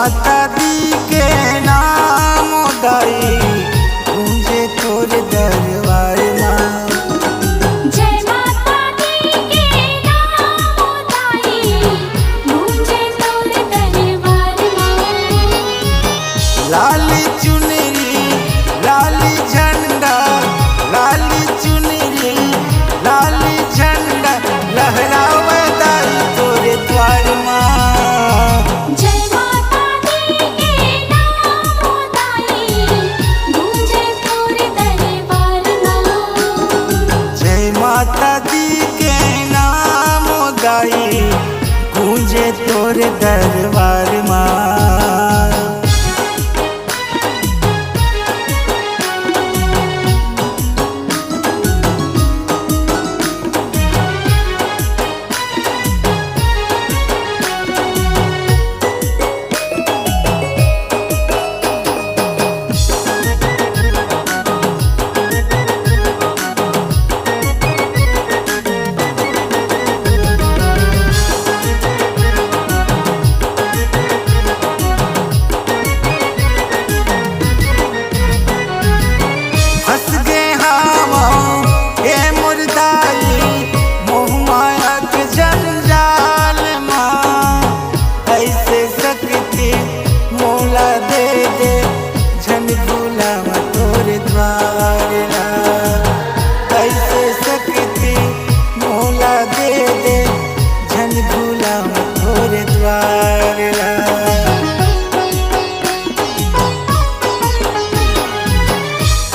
माता दी के नाम दाई गूंजे तोर दरबार माँ। जय माता दी के नाम दाई गूंजे तोर दरबार माँ। लाली चुनरी लाली झंडा, लाली चुनरी लाली झंडा लहरावे दाई तोरे द्वार माँ। जय माता दी के नाम दाई गूंजे तोर दरबार माँ। जय माता दी के नाम गाई गूंजे तोर दरबार माँ। हंस गे हावा ए मुर्दाई मोह माया के जंजाल माँ। ऐसे शक्ति मोला दे दे झन भूलावा तोर द्वार ला। ऐसे शक्ति मोला दे दे झन भूलावा तोर द्वार ला।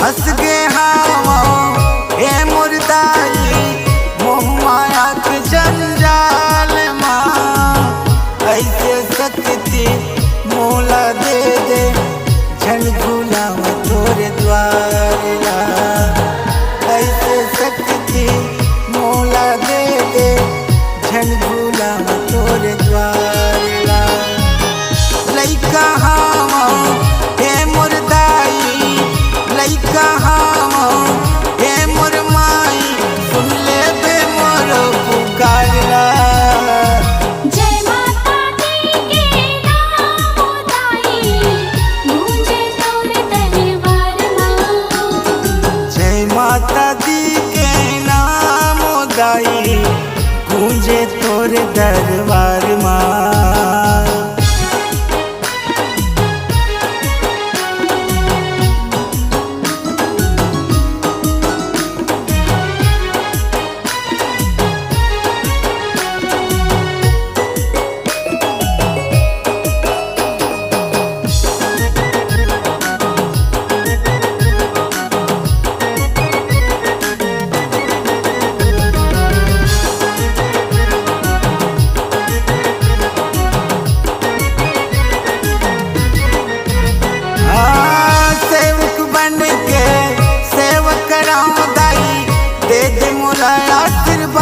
हंस गे हावा ए मुर्दाई मोह माया के जंजाल माँ। ऐसे शक्ति मोला दे दे झन भूलावा तोर द्वार ला। ऐसे शक्ति मोला दे दे झन भूलावा तोर द्वार ला। लइका हावा ए मुर्दाई लइका हावा ए मोर माई सुन ले बे मोर पुकारला। जय माता दी के नाम दाई गूंजे तोर दरबार माँ। जय माता दी के नाम गाई गूंजे तोर दरबार माँ। सेवक बन के सेवक राम दाई दे दे मोला आशीर्वाद।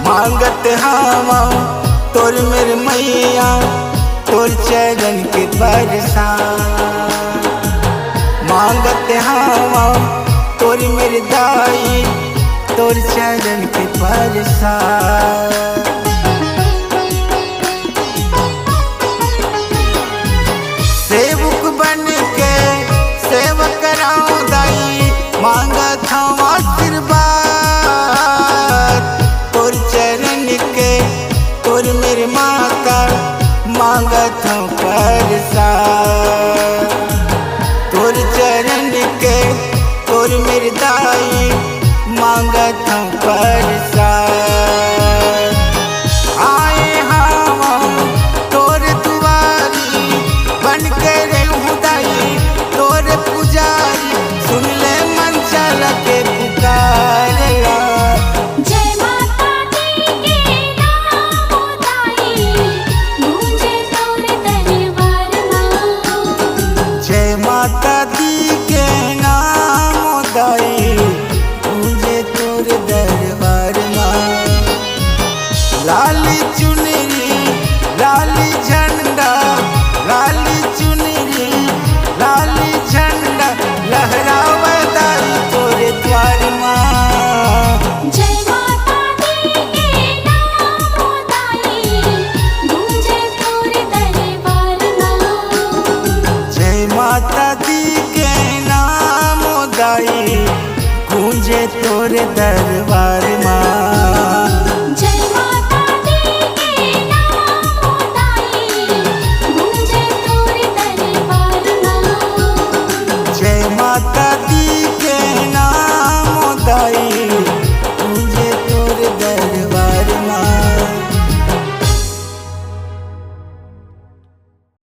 मांगत हावा तोर मेरे मैया तोर चरण के बरसात। मांगत हावा तोर मेरे दाई तोर चरण के बरसात। सेवक बन के सेवक राम दाई मांगत हम आशीर्वाद। तोर चरण के तोर मेरे माता मांगत हम प्रसाद। तोर चरण के तोर मेरे दाई मांगत हम प्रसाद। आए हावा तोर दुआरी बन के रहूं दाई तोर पुजारी सुन ले मन चल के पुकारला। जय माता दी के नाम दाई गूंजे तोर दरबार माँ। जय माता दी के नाम दाई गूंजे तोर दरबार माँ। माता दी के नाम दाई गूंजे तोरे दरबार